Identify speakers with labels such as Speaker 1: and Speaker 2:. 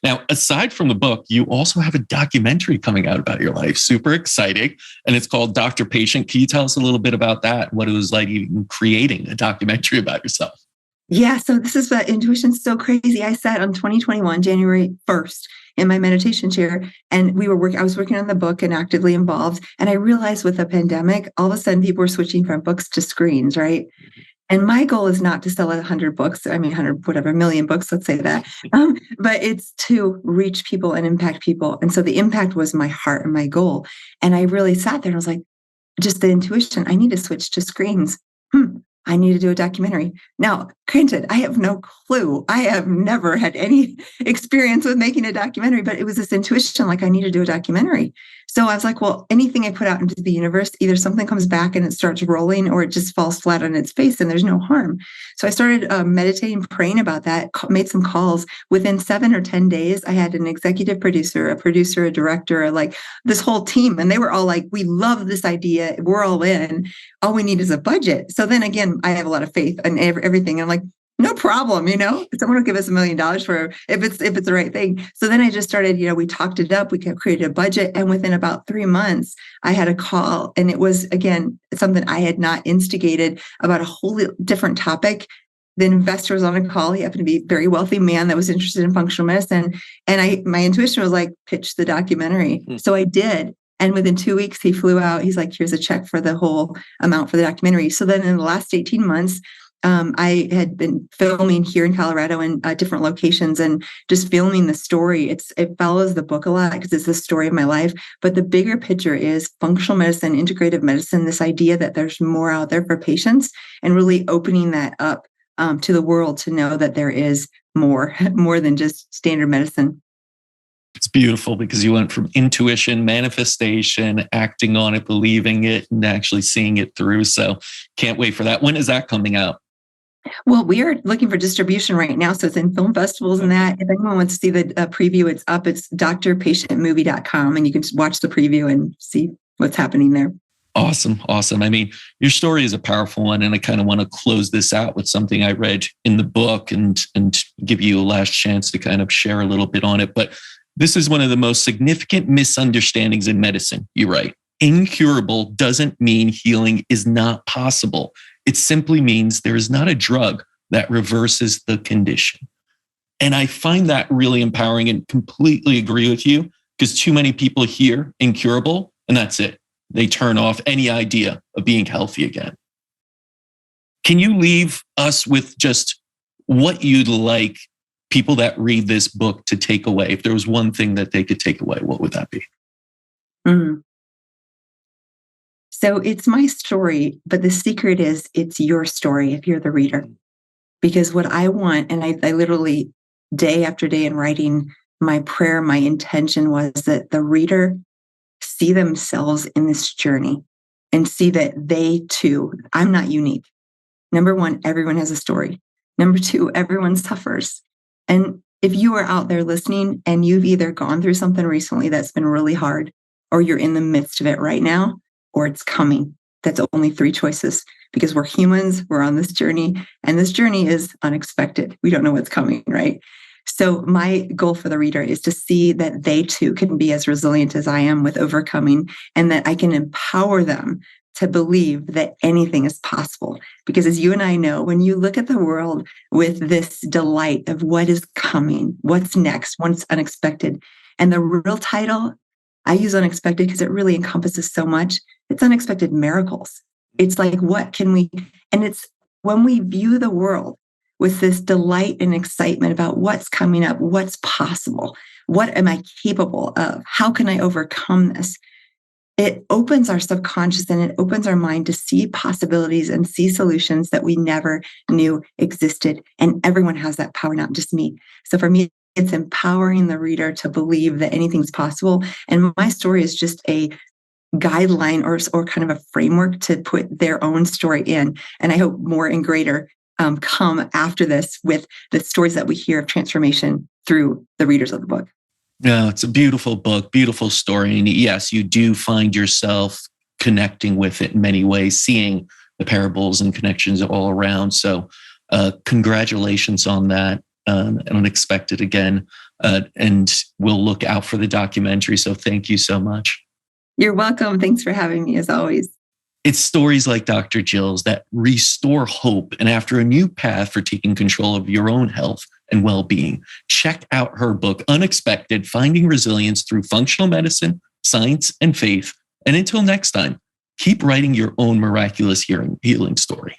Speaker 1: Now, aside from the book, you also have a documentary coming out about your life. Super exciting. And it's called Dr. Patient. Can you tell us a little bit about that? What it was like even creating a documentary about yourself?
Speaker 2: Yeah, so this is what intuition's so crazy. I sat on 2021, January 1st, in my meditation chair, and I was working on the book and actively involved. And I realized with the pandemic, all of a sudden people were switching from books to screens, right? And my goal is not to sell 100 books, 100, whatever, million books, let's say that. But it's to reach people and impact people. And so the impact was my heart and my goal. And I really sat there and I was like, just the intuition, I need to switch to screens. I need to do a documentary. Now, granted, I have no clue. I have never had any experience with making a documentary, but it was this intuition, like I need to do a documentary. So I was like, well, anything I put out into the universe, either something comes back and it starts rolling or it just falls flat on its face and there's no harm. So I started meditating, praying about that, made some calls. Within 7 or 10 days, I had an executive producer, a director, like this whole team. And they were all like, we love this idea. We're all in. All we need is a budget. So then again, I have a lot of faith in everything. I'm like, no problem, someone will give us $1 million for if it's the right thing. So then I just started, we talked it up, we created a budget. And within about 3 months, I had a call, and it was, again, something I had not instigated, about a wholly different topic. The investor was on a call. He happened to be a very wealthy man that was interested in functional medicine. And my intuition was like, pitch the documentary. So I did. And within 2 weeks, he flew out. He's like, here's a check for the whole amount for the documentary. So then in the last 18 months, I had been filming here in Colorado in different locations and just filming the story. It follows the book a lot because it's the story of my life. But the bigger picture is functional medicine, integrative medicine, this idea that there's more out there for patients, and really opening that up to the world to know that there is more than just standard medicine.
Speaker 1: It's beautiful because you went from intuition, manifestation, acting on it, believing it, and actually seeing it through. So can't wait for that. When is that coming out?
Speaker 2: Well, we are looking for distribution right now. So it's in film festivals and that. If anyone wants to see the preview, it's up. It's drpatientmovie.com, and you can just watch the preview and see what's happening there.
Speaker 1: Awesome. I mean, your story is a powerful one, and I kind of want to close this out with something I read in the book and give you a last chance to kind of share a little bit on it. But this is one of the most significant misunderstandings in medicine. You write, incurable doesn't mean healing is not possible. It simply means there is not a drug that reverses the condition. And I find that really empowering and completely agree with you, because too many people hear incurable and that's it. They turn off any idea of being healthy again. Can you leave us with just what you'd like people that read this book to take away? If there was one thing that they could take away, what would that be?
Speaker 2: So it's my story, but the secret is it's your story if you're the reader. Because what I want, and I literally, day after day in writing, my prayer, my intention was that the reader see themselves in this journey and see that they too, I'm not unique. Number one, everyone has a story. Number two, everyone suffers. And if you are out there listening and you've either gone through something recently that's been really hard, or you're in the midst of it right now, or it's coming, that's only 3 choices, because we're humans, we're on this journey, and this journey is unexpected. We don't know what's coming, right? So my goal for the reader is to see that they too can be as resilient as I am with overcoming, and that I can empower them to believe that anything is possible. Because as you and I know, when you look at the world with this delight of what is coming, what's next, what's unexpected, and the real title, I use unexpected because it really encompasses so much. It's unexpected miracles. It's like, what can we, and it's when we view the world with this delight and excitement about what's coming up, what's possible, what am I capable of? How can I overcome this? It opens our subconscious and it opens our mind to see possibilities and see solutions that we never knew existed. And everyone has that power, not just me. So for me, it's empowering the reader to believe that anything's possible. And my story is just a guideline or kind of a framework to put their own story in. And I hope more and greater come after this with the stories that we hear of transformation through the readers of the book.
Speaker 1: Yeah, it's a beautiful book, beautiful story. And yes, you do find yourself connecting with it in many ways, seeing the parables and connections all around. So congratulations on that. unexpected again. And we'll look out for the documentary. So thank you so much.
Speaker 2: You're welcome. Thanks for having me, as always.
Speaker 1: It's stories like Dr. Jill's that restore hope and after a new path for taking control of your own health and well-being. Check out her book, Unexpected: Finding Resilience Through Functional Medicine, Science, and Faith. And until next time, keep writing your own miraculous healing story.